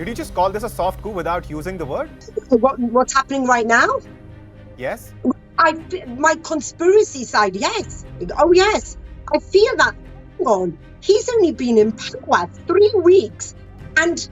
Did you just call this a soft coup without using the word? What's happening right now? Yes. My conspiracy side, yes. Oh, yes. I feel that. Hang on. He's only been in power 3 weeks, and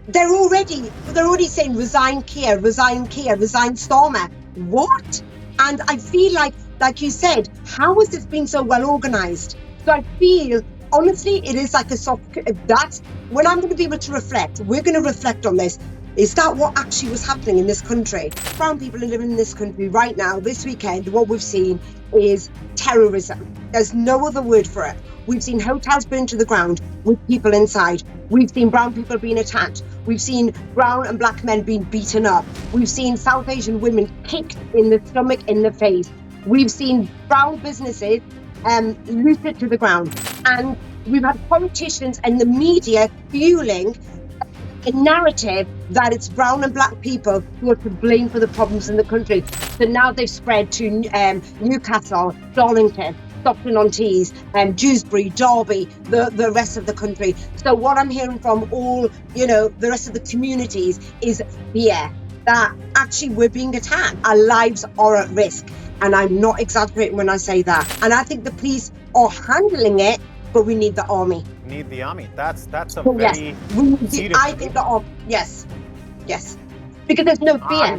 they're already saying resign Keir, resign Starmer. What? And I feel like you said, how has this been so well organized? So I feel, honestly, it is like a soft. That's when I'm going to be able to reflect. We're going to reflect on this. Is that what actually was happening in this country? Brown people are living in this country right now, this weekend. What we've seen is terrorism. There's no other word for it. We've seen hotels burned to the ground with people inside. We've seen brown people being attacked. We've seen brown and black men being beaten up. We've seen South Asian women kicked in the stomach, in the face. We've seen brown businesses looted to the ground. And we've had politicians and the media fueling a narrative that it's brown and black people who are to blame for the problems in the country. So now they've spread to Newcastle, Darlington, Stockton-on-Tees, Dewsbury, Derby, the rest of the country. So what I'm hearing from all, the rest of the communities is fear that actually we're being attacked. Our lives are at risk. And I'm not exaggerating when I say that. And I think the police are handling it, but we need the army. Need the army. That's a very serious. I think the army. Yes, because there's no fear.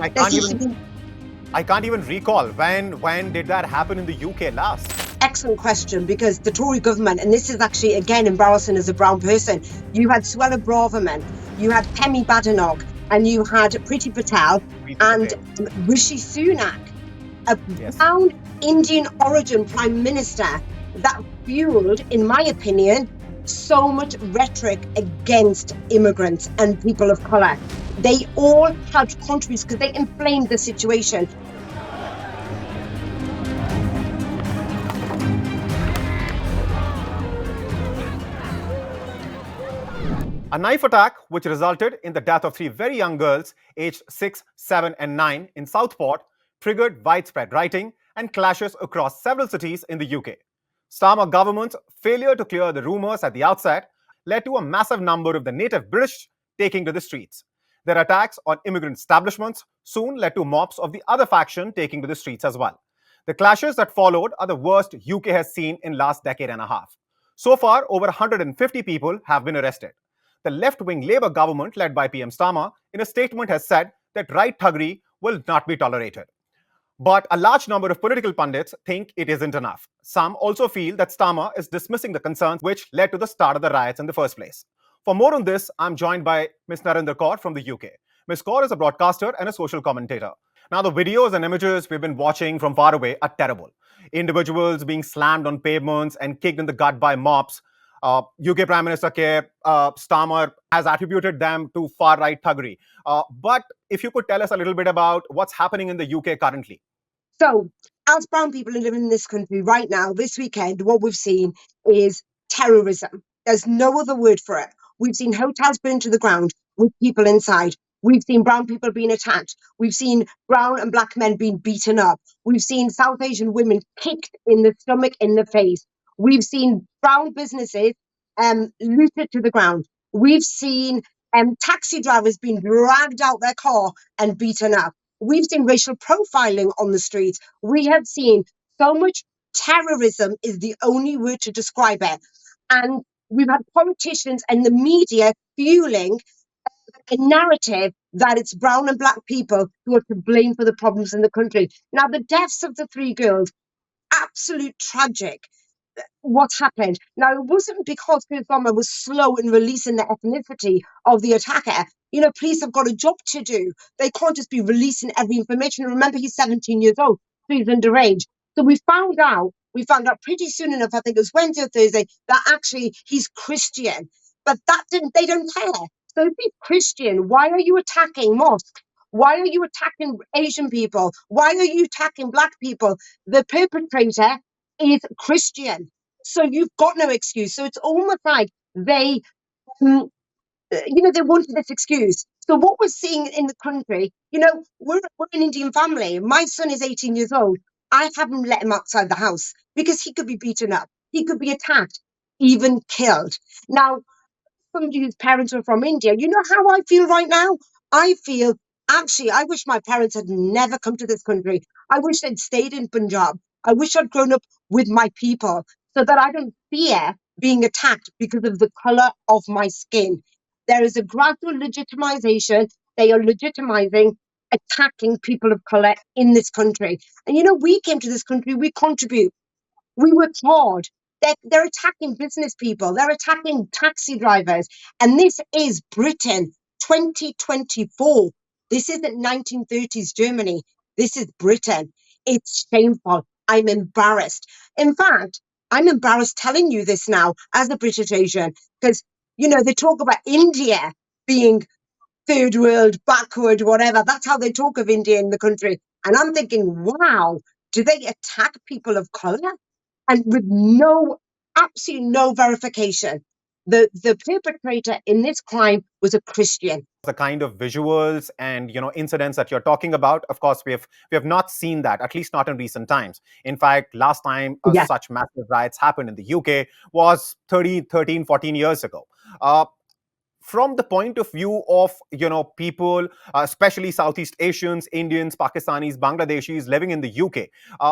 I can't even recall when did that happen in the UK last. Excellent question, because the Tory government, and this is actually again embarrassing as a brown person. You had Suella Braverman, you had Kemi Badenoch, and you had Priti Patel and Rishi Sunak, a brown Indian origin prime minister that fueled, in my opinion, so much rhetoric against immigrants and people of colour. They all had contributes because they inflamed the situation. A knife attack which resulted in the death of 3 very young girls aged 6, 7 and 9 in Southport triggered widespread rioting and clashes across several cities in the UK. Starmer government's failure to clear the rumours at the outset led to a massive number of the native British taking to the streets. Their attacks on immigrant establishments soon led to mobs of the other faction taking to the streets as well. The clashes that followed are the worst UK has seen in last decade and a half. So far, over 150 people have been arrested. The left-wing Labour government, led by PM Starmer, in a statement has said that right thuggery will not be tolerated. But a large number of political pundits think it isn't enough. Some also feel that Starmer is dismissing the concerns which led to the start of the riots in the first place. For more on this, I'm joined by Ms. Narinder Kaur from the UK. Ms. Kaur is a broadcaster and a social commentator. Now, the videos and images we've been watching from far away are terrible. Individuals being slammed on pavements and kicked in the gut by mobs. UK Prime Minister Keir Starmer has attributed them to far-right thuggery. But if you could tell us a little bit about what's happening in the UK currently. So, as brown people are living in this country right now, this weekend, what we've seen is terrorism. There's no other word for it. We've seen hotels burned to the ground with people inside. We've seen brown people being attacked. We've seen brown and black men being beaten up. We've seen South Asian women kicked in the stomach, in the face. We've seen brown businesses looted to the ground. We've seen taxi drivers being dragged out their car and beaten up. We've seen racial profiling on the streets. We have seen so much terrorism is the only word to describe it. And we've had politicians and the media fueling a narrative that it's brown and black people who are to blame for the problems in the country. Now, the deaths of the 3 girls, absolute tragic. What's happened? Now, it wasn't because Keir Starmer was slow in releasing the ethnicity of the attacker. Police have got a job to do. They can't just be releasing every information. Remember, he's 17 years old, so he's underage. So we found out pretty soon enough, I think it was Wednesday or Thursday, that actually he's Christian. But they don't care. So if he's Christian, why are you attacking mosques? Why are you attacking Asian people? Why are you attacking black people? The perpetrator is Christian. So you've got no excuse. So it's almost like they wanted this excuse. So what we're seeing in the country, we're an Indian family. My son is 18 years old. I haven't let him outside the house because he could be beaten up. He could be attacked, even killed. Now, somebody whose parents were from India, you know how I feel right now? I feel actually, I wish my parents had never come to this country. I wish they'd stayed in Punjab. I wish I'd grown up with my people so that I don't fear being attacked because of the color of my skin. There is a gradual legitimization. They are legitimizing attacking people of color in this country. And you know, we came to this country, we contribute. We work hard. They're attacking business people. They're attacking taxi drivers. And this is Britain 2024. This isn't 1930s Germany. This is Britain. It's shameful. I'm embarrassed. In fact, I'm embarrassed telling you this now as a British Asian because, you know, they talk about India being third world, backward, whatever. That's how they talk of India in the country. And I'm thinking, wow, do they attack people of color? And with absolutely no verification. The perpetrator in this crime was a Christian. The kind of visuals and incidents that you're talking about, of course, we have not seen that, at least not in recent times. In fact, last time Yeah. such massive riots happened in the UK was 13, 14 years ago. uh, from the point of view of people, especially Southeast Asians, Indians, Pakistanis, Bangladeshis living in the UK,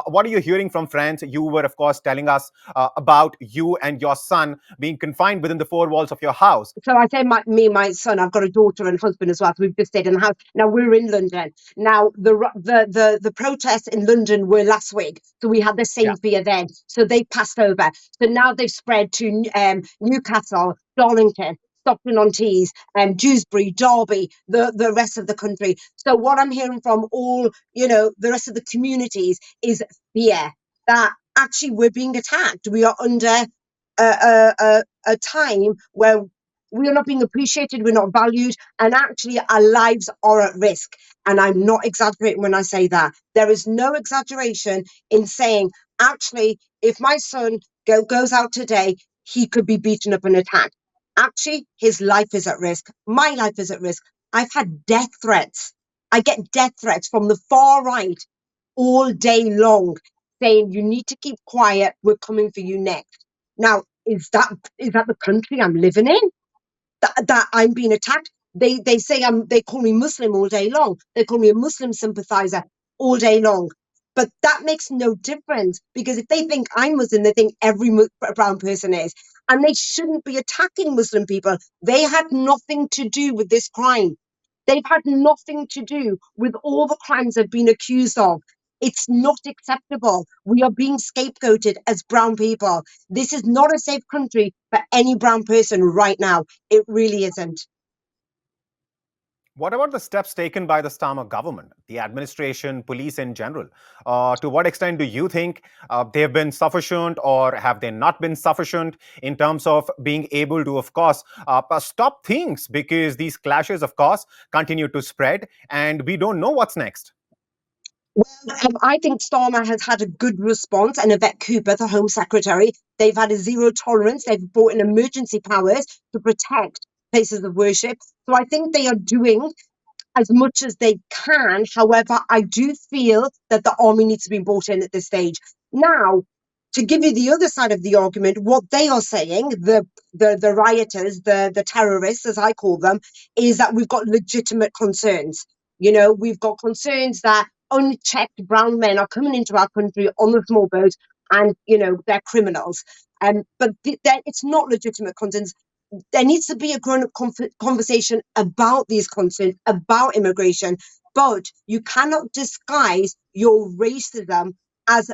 what are you hearing from friends? You were, of course, telling us about you and your son being confined within the four walls of your house. So I say me and my son, I've got a daughter and husband as well. So we've just stayed in the house. Now we're in London. Now the protests in London were last week. So we had the Yeah. same fear then. So they passed over. So now they've spread to Newcastle, Darlington, Stockton-on-Tees, Dewsbury, Derby, the rest of the country. So what I'm hearing from all, the rest of the communities is fear that actually we're being attacked. We are under a time where we are not being appreciated, we're not valued, and actually our lives are at risk. And I'm not exaggerating when I say that. There is no exaggeration in saying, actually, if my son goes out today, he could be beaten up and attacked. Actually, his life is at risk. My life is at risk. I've had death threats. I get death threats from the far right all day long saying, you need to keep quiet, we're coming for you next. Now, is that the country I'm living in? That I'm being attacked? They say they call me Muslim all day long. They call me a Muslim sympathizer all day long. But that makes no difference because if they think I'm Muslim, they think every brown person is. And they shouldn't be attacking Muslim people. They had nothing to do with this crime. They've had nothing to do with all the crimes they've been accused of. It's not acceptable. We are being scapegoated as brown people. This is not a safe country for any brown person right now. It really isn't. What about the steps taken by the Starmer government, the administration, police in general? To what extent do you think they have been sufficient, or have they not been sufficient in terms of being able to, of course, stop things? Because these clashes, of course, continue to spread and we don't know what's next. Well, I think Starmer has had a good response, and Yvette Cooper, the Home Secretary, they've had a zero tolerance. They've brought in emergency powers to protect places of worship. So I think they are doing as much as they can. However, I do feel that the army needs to be brought in at this stage. Now, to give you the other side of the argument, what they are saying, the rioters, the terrorists, as I call them, is that we've got legitimate concerns. We've got concerns that unchecked brown men are coming into our country on the small boat, and they're criminals. But it's not legitimate concerns. There needs to be a grown-up conversation about these concerns, about immigration, but you cannot disguise your racism as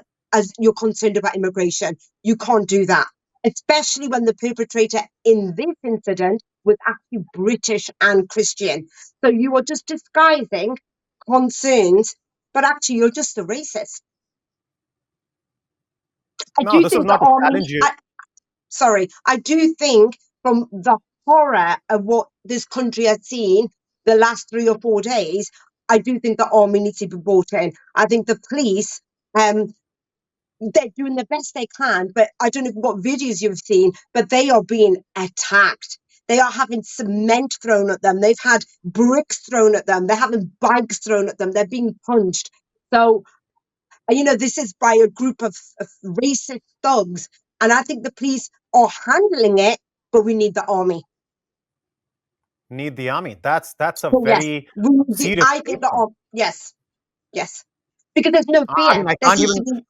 you're concerned about immigration. You can't do that, especially when the perpetrator in this incident was actually British and Christian. So you are just disguising concerns, but actually you're just a racist. I No, do this is think the not to army, challenge you. I do think from the horror of what this country has seen the last 3 or 4 days, I do think the army needs to be brought in. I think the police, they're doing the best they can, but I don't know what videos you've seen, but they are being attacked. They are having cement thrown at them. They've had bricks thrown at them. They're having bags thrown at them. They're being punched. So, this is by a group of racist thugs. And I think the police are handling it, but we need the army. Need the army. That's a So yes, very serious I think that statement. yes, yes, because there's no I fear. mean, There's literally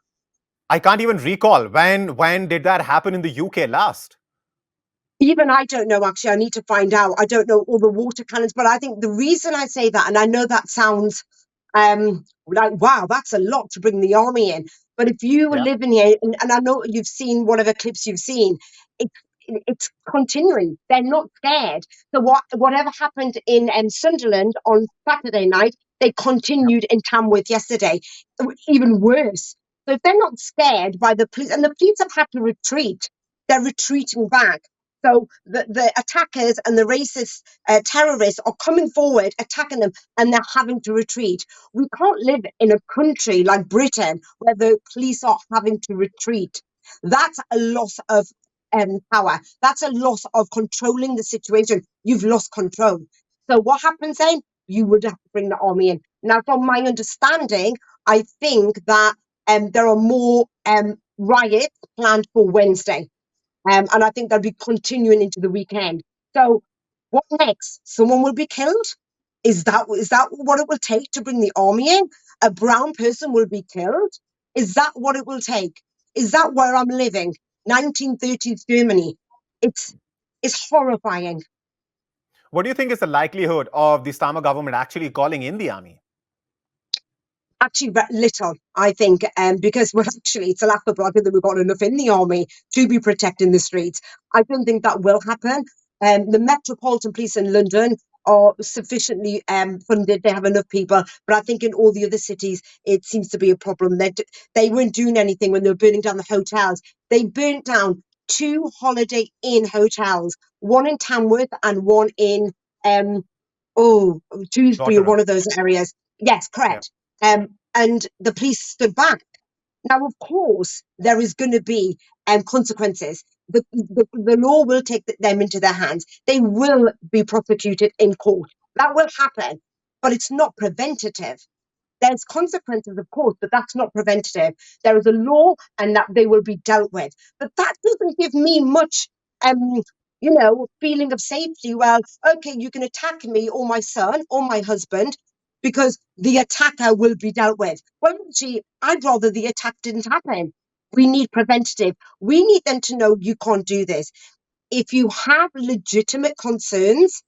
I can't even recall when did that happen in the UK last? even I don't know, actually. I need to find out. I don't know all the water cannons, but I think the reason I say that, and I know that sounds like, wow, that's a lot to bring the army in. But if you were Yeah. living here, and I know you've seen whatever clips you've seen, it, it's continuing. They're not scared. So whatever happened in Sunderland on Saturday night, they continued in Tamworth yesterday. Even worse. So if they're not scared by the police, and the police have had to retreat, they're retreating back. So the attackers and the racist terrorists are coming forward, attacking them, and they're having to retreat. We can't live in a country like Britain where the police are having to retreat. That's a loss of power. That's a loss of controlling the situation. You've lost control. So what happens then? You would have to bring the army in. Now, from my understanding, I think that there are more riots planned for Wednesday. And I think they'll be continuing into the weekend. So what next? Someone will be killed? Is that what it will take to bring the army in? A brown person will be killed? Is that what it will take? Is that where I'm living? 1930s Germany. It's it's horrifying. What do you think is the likelihood of the Starmer government actually calling in the army? Actually, little, I think, because we're actually, it's laughable. I think that we've got enough in the army to be protecting the streets. I don't think that will happen. The Metropolitan Police in London are sufficiently funded. They have enough people. But I think in all the other cities, it seems to be a problem. They weren't doing anything when they were burning down the hotels. They burnt down two Holiday Inn hotels, one in Tamworth and one in um, Dewsbury, or Rotherham. one of those areas. Yes, Yeah. correct. And the police stood back. Now, of course, there is going to be consequences. The law will take them into their hands. They will be prosecuted in court. That will happen, but it's not preventative. There's consequences, of course, but that's not preventative. There is a law, and that they will be dealt with. But that doesn't give me much, feeling of safety. Well, okay, you can attack me or my son or my husband because the attacker will be dealt with. Well, actually, I'd rather the attack didn't happen. We need preventative. We need them to know you can't do this. If you have legitimate concerns,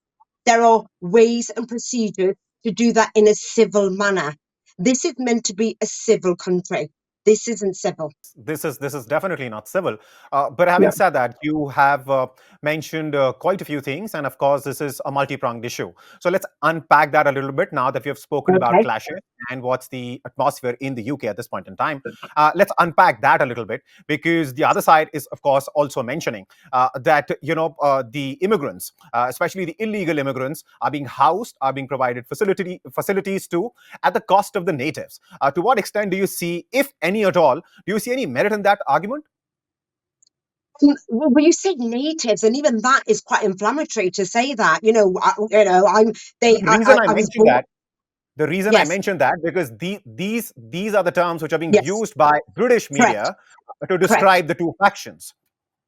there are ways and procedures to do that in a civil manner. This is meant to be a civil country. This isn't civil. This is definitely not civil. But having No. said that, you have mentioned quite a few things, and of course, this is a multi-pronged issue. So let's unpack that a little bit now that we have spoken about Okay. clashes and what's the atmosphere in the UK at this point in time. Let's unpack that a little bit because the other side is, of course, also mentioning that the immigrants, especially the illegal immigrants, are being housed, are being provided facilities to at the cost of the natives. To what extent do you see, if any at all, do you see any merit in that argument? Well, you say natives, and even that is quite inflammatory to say that. I'm The they. reason I I was mentioned born. that, the reason I Yes, mentioned that because these are the terms which are being yes, used by British correct, media to correct. describe the two factions.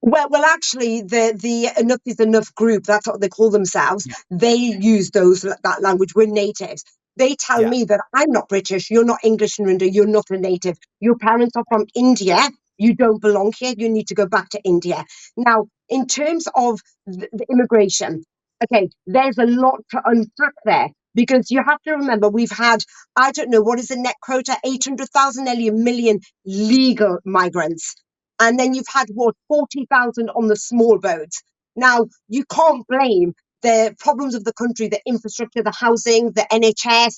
Well, actually, the Enough is Enough group, that's what they call themselves. Yeah, They use that language. We're natives. They tell yeah, me that I'm not British, you're not English, Narinder, you're not a native. Your parents are from India. You don't belong here. You need to go back to India. Now, in terms of the immigration, okay, there's a lot to unpack there because you have to remember we've had, I don't know, what is the net quota? 800,000, nearly a million legal migrants. And then you've had what 40,000 on the small boats. Now you can't blame the problems of the country, the infrastructure, the housing, the NHS,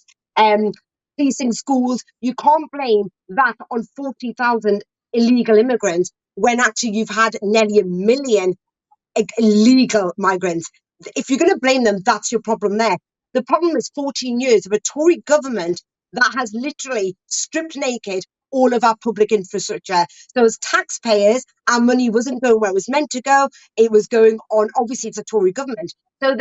policing schools. You can't blame that on 40,000 illegal immigrants when actually you've had nearly a million illegal migrants. If you're going to blame them, that's your problem there. The problem is 14 years of a Tory government that has literally stripped naked all of our public infrastructure. So as taxpayers, our money wasn't going where it was meant to go. It was going on, obviously it's a Tory government. So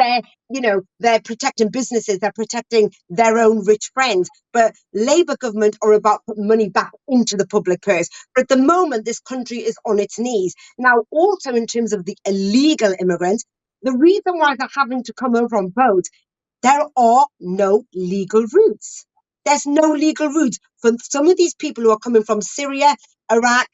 they're protecting businesses, they're protecting their own rich friends. But Labour government are about putting money back into the public purse. But at the moment, this country is on its knees. Now, also in terms of the illegal immigrants, The reason why they're having to come over on boats, there are no legal routes. There's no legal route for some of these people who are coming from Syria, Iraq,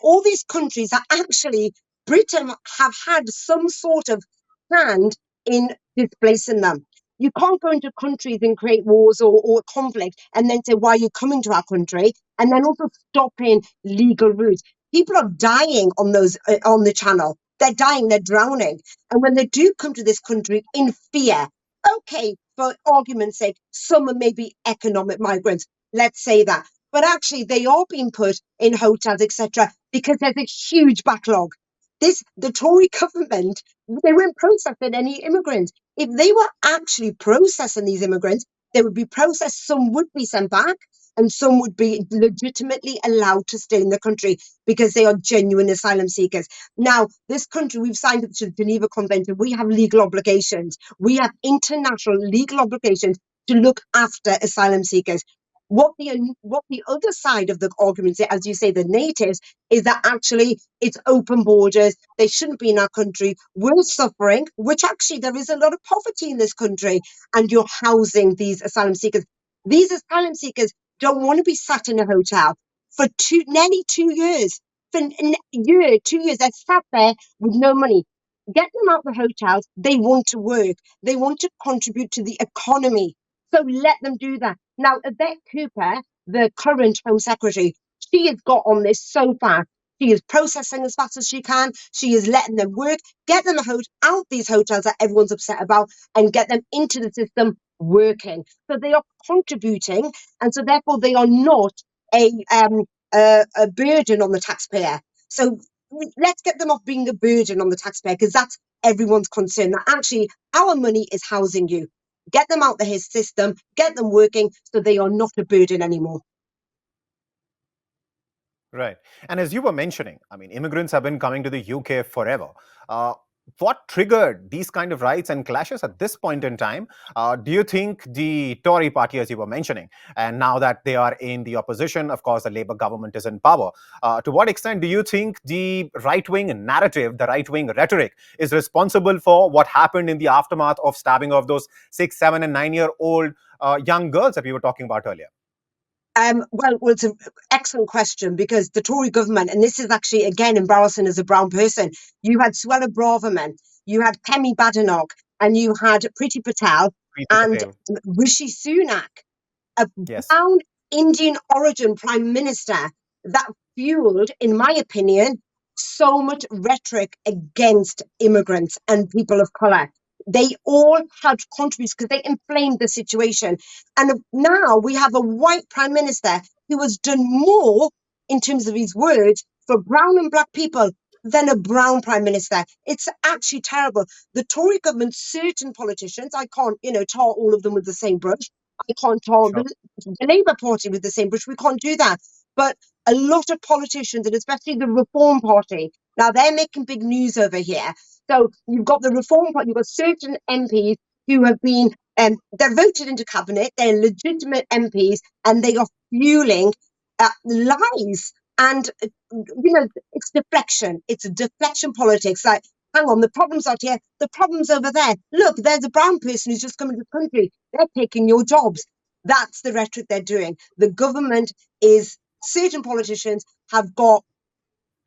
all these countries that actually Britain have had some sort of hand in displacing them. You can't go into countries and create wars or conflict and then say, why are you coming to our country? And then also stopping legal routes. People are dying on those on the channel. They're dying, they're drowning. And when they do come to this country in fear, okay, for argument's sake, some are maybe economic migrants. Let's say that. But actually, they are being put in hotels, etc., because there's a huge backlog. The Tory government, they weren't processing any immigrants. If they were actually processing these immigrants, they would be processed. Some would be sent back, and some would be legitimately allowed to stay in the country because they are genuine asylum seekers. Now, this country, we've signed up to the Geneva Convention. We have legal obligations. We have international legal obligations to look after asylum seekers. What the other side of the argument, as you say, the natives, is that actually it's open borders. They shouldn't be in our country. We're suffering, which actually there is a lot of poverty in this country, and you're housing these asylum seekers. These asylum seekers don't want to be sat in a hotel for nearly 2 years. For a year, 2 years, they're sat there with no money. Get them out of the hotels. They want to work. They want to contribute to the economy. So let them do that. Now, Yvette Cooper, the current Home Secretary, she has got on this so fast. She is processing as fast as she can. She is letting them work, get them out these hotels that everyone's upset about, and get them into the system working. So they are contributing, and so therefore they are not a a burden on the taxpayer. So let's get them off being a burden on the taxpayer, because that's everyone's concern. That actually our money is housing you. Get them out the his system, get them working, so they are not a burden anymore. Right. And as you were mentioning, I mean, immigrants have been coming to the UK forever. Uh, what triggered these kind of riots and clashes at this point in time? Do you think the Tory party, as you were mentioning, and now that they are in the opposition, of course, the Labour government is in power, to what extent do you think the right-wing narrative, the right-wing rhetoric, is responsible for what happened in the aftermath of stabbing of those 6, 7, and 9-year-old young girls that we were talking about earlier? Well, it's an excellent question, because the Tory government, and this is actually again embarrassing as a brown person, you had Suella Braverman, you had Kemi Badenoch, and you had Priti Patel Preeti and Patel. Rishi Sunak, a Yes. brown Indian origin prime minister that fueled, in my opinion, so much rhetoric against immigrants and people of colour. They all had contributed because they inflamed the situation. And now we have a white prime minister who has done more in terms of his words for brown and black people than a brown prime minister. It's actually terrible. The Tory government, certain politicians, I can't, tar all of them with the same brush. I can't tar Sure. the Labour Party with the same brush. We can't do that. But a lot of politicians, and especially the Reform Party, now they're making big news over here. So you've got the Reform Party, you've got certain MPs who have been, they're voted into cabinet, they're legitimate MPs, and they are fueling lies. And, it's deflection. It's deflection politics. Like, hang on, the problem's not here, the problem's over there. Look, there's a brown person who's just come into the country. They're taking your jobs. That's the rhetoric they're doing. The government is, certain politicians have got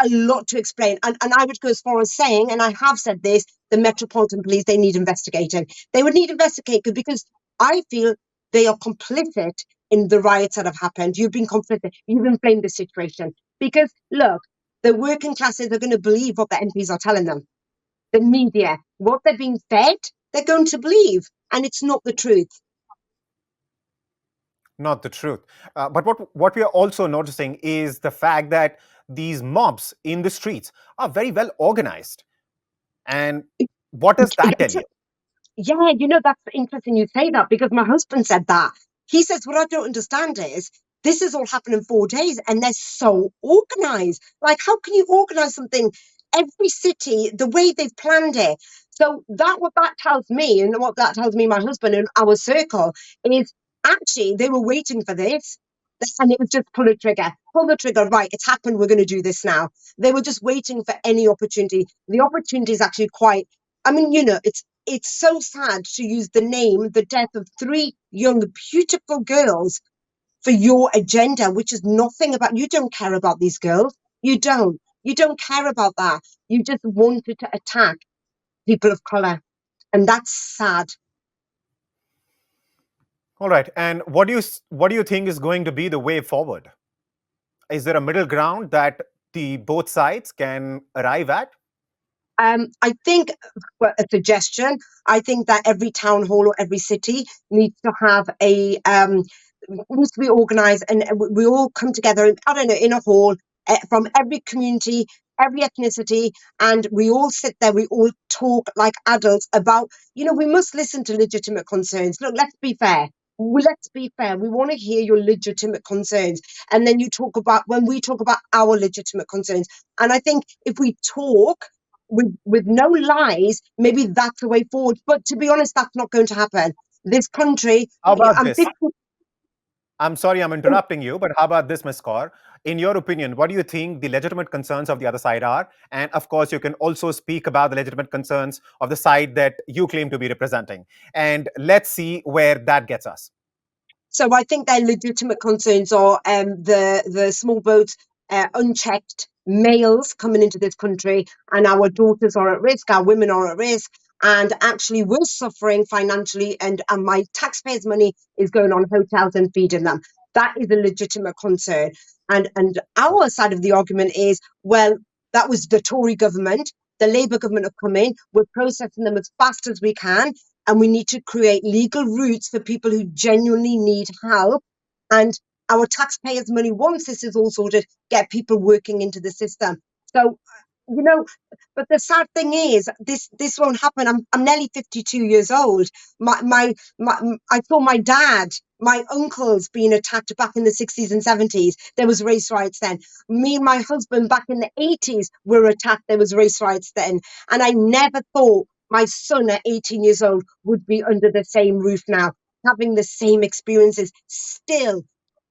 a lot to explain. And I would go as far as saying, and I have said this, the Metropolitan Police, they need investigating. They would need investigating because I feel they are complicit in the riots that have happened. You've been complicit. You've inflamed the situation. Because, look, the working classes are going to believe what the MPs are telling them. The media, what they're being fed, they're going to believe. And it's not the truth. Not the truth. But what we are also noticing is the fact that these mobs in the streets are very well organized. And what does that tell you? Yeah, that's interesting you say that, because my husband said that. He says, what I don't understand is this is all happening in 4 days and they're so organized. Like, how can you organize something? Every city, the way they've planned it. So what that tells me, and what that tells me, my husband and our circle, is actually they were waiting for this. And it was just pull the trigger, right? It's happened. We're going to do this now. They were just waiting for any opportunity. The opportunity is actually quite I mean, it's so sad to use the name, the death of three young, beautiful girls for your agenda, which is nothing about, you don't care about these girls. You don't. You don't care about that. You just wanted to attack people of color. And that's sad. All right. And what do you think is going to be the way forward? Is there a middle ground that the both sides can arrive at? I think, well, a suggestion. I think that every town hall or every city needs to have needs to be organised, and we all come together. I don't know, in a hall from every community, every ethnicity, and we all sit there. We all talk like adults about. We must listen to legitimate concerns. Look, let's be fair. Let's be fair. We want to hear your legitimate concerns, and then you talk about when we talk about our legitimate concerns. And I think if we talk with no lies, maybe that's the way forward. But to be honest, that's not going to happen. This country, How about I'm this? 50. I'm sorry I'm interrupting you, but how about this, Ms. Kaur? In your opinion, what do you think the legitimate concerns of the other side are? And of course, you can also speak about the legitimate concerns of the side that you claim to be representing. And let's see where that gets us. So I think their legitimate concerns are the small boats, unchecked males coming into this country, and our daughters are at risk, our women are at risk, and actually we're suffering financially, and my taxpayers' money is going on hotels and feeding them. That is a legitimate concern. And our side of the argument is, well, that was the Tory government. The Labour government have come in. We're processing them as fast as we can, and we need to create legal routes for people who genuinely need help. And our taxpayers' money, once this is all sorted, get people working into the system. So, you know, but the sad thing is, this won't happen. I'm nearly 52 years old. I saw my dad, my uncles being attacked back in the 60s and 70s. There was race riots then. Me and my husband back in the 80s were attacked. There was race riots then. And I never thought my son at 18 years old would be under the same roof now, having the same experiences still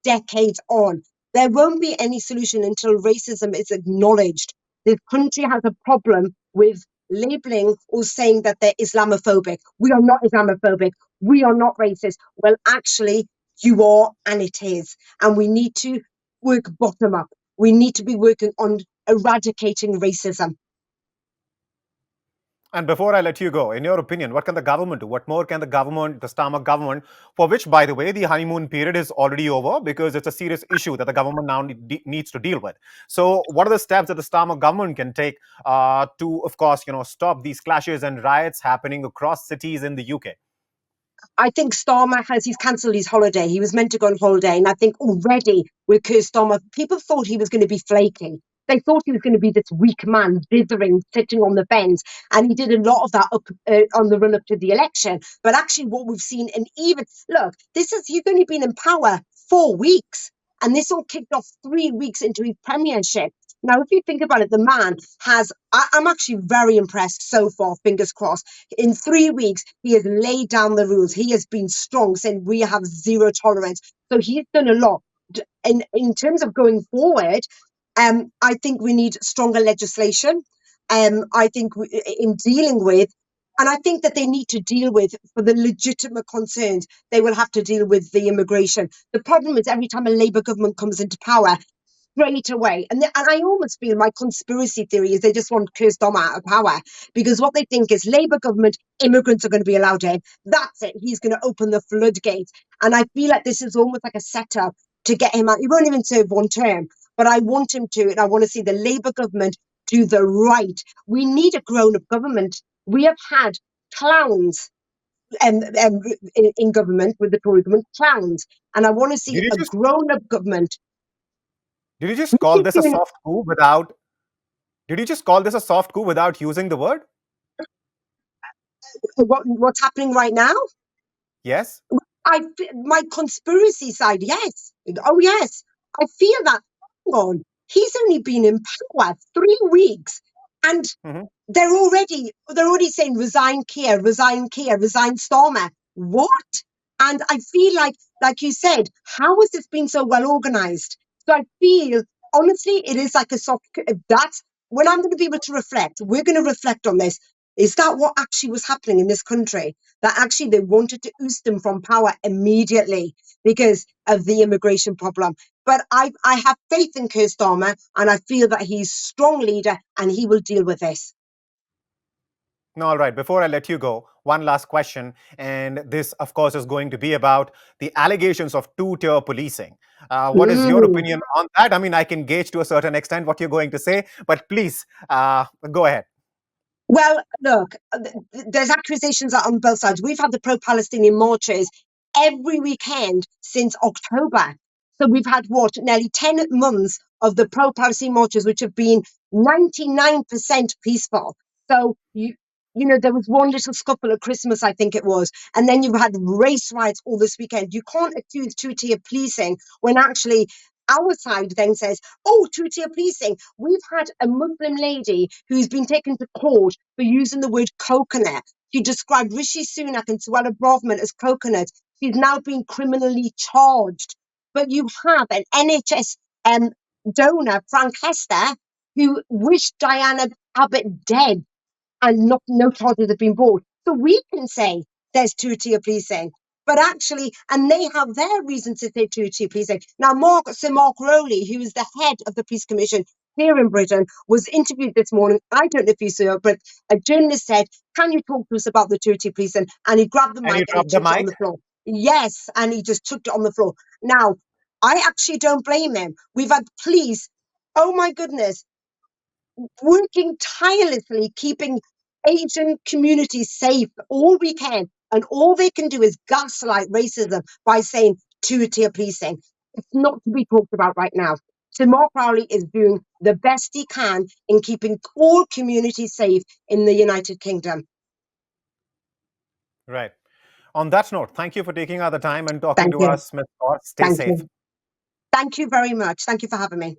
decades on. There won't be any solution until racism is acknowledged. This country has a problem with labeling or saying that they're Islamophobic. We are not Islamophobic. We are not racist. Well, actually, you are, and it is. And we need to work bottom up. We need to be working on eradicating racism. And before I let you go, in your opinion, what can the government do? What more can the government, the Starmer government, for which, by the way, the honeymoon period is already over because it's a serious issue that the government now needs to deal with. So, what are the steps that the Starmer government can take to, of course, stop these clashes and riots happening across cities in the UK? I think Starmer he's cancelled his holiday. He was meant to go on holiday, and I think already with Keir Starmer, people thought he was going to be flaking. They thought he was going to be this weak man, dithering, sitting on the fence, and he did a lot of that up on the run up to the election. But actually, what we've seen, and even look, he's only been in power 4 weeks, and this all kicked off 3 weeks into his premiership. Now, if you think about it, the man has. I'm actually very impressed so far. Fingers crossed. In 3 weeks, he has laid down the rules. He has been strong, saying we have zero tolerance. So he's done a lot. In terms of going forward, I think we need stronger legislation. I think in dealing with, and I think that they need to deal with, for the legitimate concerns, they will have to deal with the immigration. The problem is every time a Labour government comes into power, straight away. And I almost feel my conspiracy theory is they just want Keir Starmer out of power, because what they think is Labour government, immigrants are going to be allowed in. That's it. He's going to open the floodgates. And I feel like this is almost like a setup to get him out. He won't even serve one term, but I want him to. And I want to see the Labour government do the right. We need a grown up government. We have had clowns in government with the Tory government, clowns. And I want to see Did you a just grown up government. did you just call this a soft coup without? Did you just call this a soft coup without using the word? What's happening right now? Yes. My conspiracy side, yes. Oh, yes. I feel that. Hang on. He's only been in power 3 weeks, and Mhm. they're already saying resign Keir, resign Keir, resign Stormer. What? And I feel like you said, how has this been so well organized? So I feel, honestly, it is like a soft. That's when I'm going to be able to reflect. We're going to reflect on this. Is that what actually was happening in this country? That actually they wanted to oust him from power immediately because of the immigration problem. But I have faith in Keir Starmer, and I feel that he's a strong leader and he will deal with this. All right, before I let you go, one last question. And this, of course, is going to be about the allegations of two-tier policing. What is your Mm. opinion on that? I mean, I can gauge to a certain extent what you're going to say, but please go ahead. Well, look, there's accusations on both sides. We've had the pro-Palestinian marches every weekend since October. So we've had what, nearly 10 months of the pro-Palestinian marches, which have been 99% peaceful. So you know, there was one little scuffle at Christmas, I think it was, and then you've had race riots all this weekend. You can't accuse two-tier policing when actually our side then says, oh, two-tier policing. We've had a Muslim lady who's been taken to court for using the word coconut. She described Rishi Sunak and Suella Braverman as coconut. She's now been criminally charged. But you have an NHS donor, Frank Hester, who wished Diana Abbott dead, and no charges have been brought. So we can say there's two-tier policing, but actually, and they have their reason to say two-tier policing. Now, Sir Mark Rowley, who is the head of the Police Commission here in Britain, was interviewed this morning. I don't know if you saw it, but a journalist said, "Can you talk to us about the two-tier policing?" And he grabbed the And you mic and he drop the chucked it on mic. the floor. Yes, and he just chucked it on the floor. Now, I actually don't blame him. We've had police. Oh my goodness, working tirelessly, keeping Asian communities safe all weekend. And all they can do is gaslight racism by saying two-tier policing. It's not to be talked about right now. So Mark Rowley is doing the best he can in keeping all communities safe in the United Kingdom. Right. On that note, thank you for taking out the time and talking Thank to you. us, Ms. Kaur. Stay Thank safe. you. Thank you very much. Thank you for having me.